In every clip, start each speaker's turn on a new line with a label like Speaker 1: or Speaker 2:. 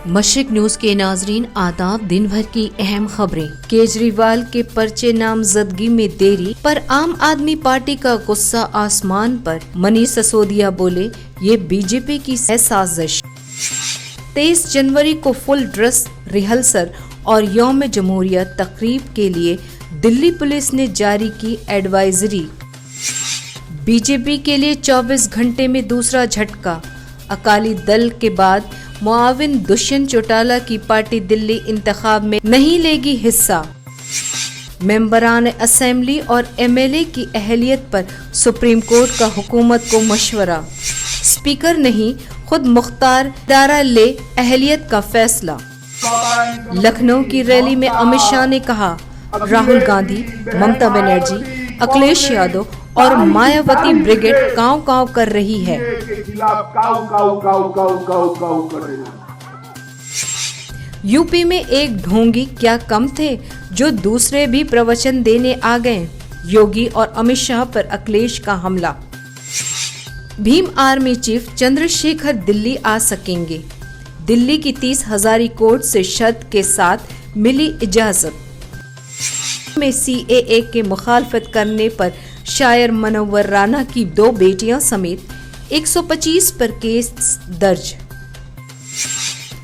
Speaker 1: मशरिक news के नाजरीन आदाब। दिन भर की अहम खबरें। केजरीवाल के पर्चे नामजदगी में देरी पर आम आदमी पार्टी का गुस्सा आसमान पर। मनीष सिसोदिया बोले, ये बीजेपी की साजिश। 23 जनवरी को फुल ड्रेस रिहर्सल और यौम जमहूरिया तकरीब के लिए दिल्ली पुलिस ने जारी की एडवाइजरी। बीजेपी के लिए 24 घंटे में दूसरा झटका। अकाली दल के बाद मुआविन दुष्यंत चौटाला की पार्टी दिल्ली इंतखाब में नहीं लेगी हिस्सा। मेंबरान असेंबली और एमएलए की अहलियत पर सुप्रीम कोर्ट का हुकूमत को मशवरा। स्पीकर नहीं खुद मुख्तार दारा ले अहलियत का फैसला। लखनऊ की रैली में अमित शाह ने कहा, राहुल गांधी, ममता बनर्जी, अखिलेश यादव और मायावती ब्रिगेड काव काव कर रही है। यूपी में एक ढोंगी क्या कम थे जो दूसरे भी प्रवचन देने आ गए। योगी और अमित शाह पर अखिलेश का हमला। भीम आर्मी चीफ चंद्रशेखर दिल्ली आ सकेंगे। दिल्ली की 30 हजारी कोर्ट से शर्त के साथ मिली इजाजत। में सीएए के मुखालफत करने पर शायर मनव्वर राना की 2 बेटियां समेत 125 पर केस दर्ज।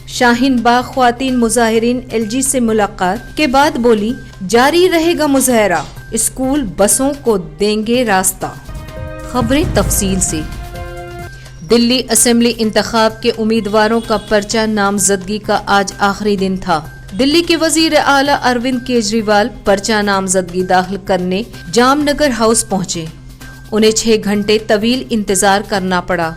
Speaker 1: शाहीन बाग ख्वातीन मुजाहिरीन एलजी से मुलाकात के बाद बोली, जारी रहेगा मुजाहरा, स्कूल बसों को देंगे रास्ता। खबरें तफसील से। दिल्ली असेंबली इंतखाब के उम्मीदवारों का पर्चा नामजदगी का आज आखिरी दिन था। दिल्ली के वजीर आला अरविंद केजरीवाल पर्चा नामजदगी दाखिल करने जामनगर हाउस पहुंचे। उन्हें 6 घंटे तवील इंतजार करना पड़ा।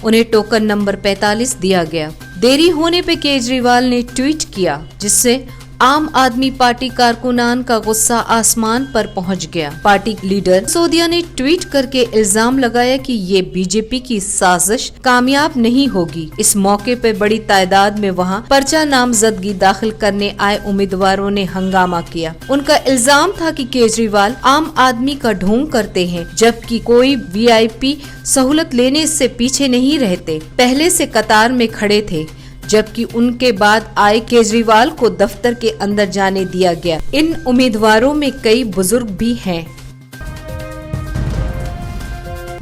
Speaker 1: उन्हें टोकन नंबर 45 दिया गया। देरी होने पे केजरीवाल ने ट्वीट किया, जिससे आम आदमी पार्टी कारकुनान का गुस्सा आसमान पर पहुंच गया। पार्टी लीडर सिसोदिया ने ट्वीट करके इल्जाम लगाया कि ये बीजेपी की साजिश कामयाब नहीं होगी। इस मौके पे बड़ी तादाद में वहां पर्चा नामजदगी दाखिल करने आए उम्मीदवारों ने हंगामा किया। उनका इल्जाम था कि केजरीवाल आम आदमी का ढोंग करते हैं, जबकि कोई वीआईपी सहूलत लेने से पीछे नहीं रहते। पहले से कतार में खड़े थे, जबकि उनके बाद आए केजरीवाल को दफ्तर के अंदर जाने दिया गया। इन उम्मीदवारों में कई बुजुर्ग भी हैं।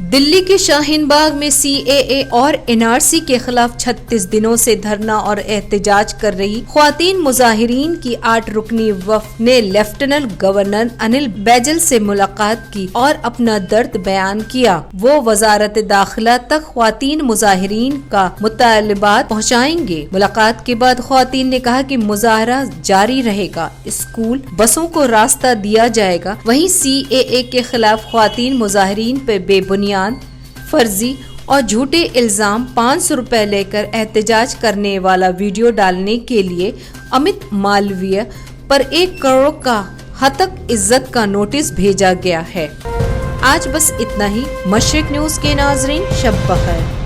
Speaker 1: दिल्ली के शाहीन बाग में सीएए और एनआरसी के खिलाफ 36 दिनों से धरना और एहतजाज कर रही ख्वातीन मुजाहिरीन की 8 रुकनी वफ़द ने लेफ्टिनेंट गवर्नर अनिल बैजल से मुलाकात की और अपना दर्द बयान किया। वो वजारत दाखिला तक ख्वातीन मुजाहिरीन का मुतालिबात पहुँचाएंगे। मुलाकात के बाद ख्वातीन ने कहा कि मुजाहरा जारी रहेगा, स्कूल बसों को रास्ता दिया जाएगा। वहीं सीएए के खिलाफ ख्वातीन मुजाहिरीन पे बेबुनियाद, फर्जी और झूठे इल्जाम 500 रुपए लेकर एहतजाज करने वाला वीडियो डालने के लिए अमित मालवीय पर 1 करोड़ का हतक इज्जत का नोटिस भेजा गया है। आज बस इतना ही। मशरिक न्यूज के नाजरीन, शब बखैर।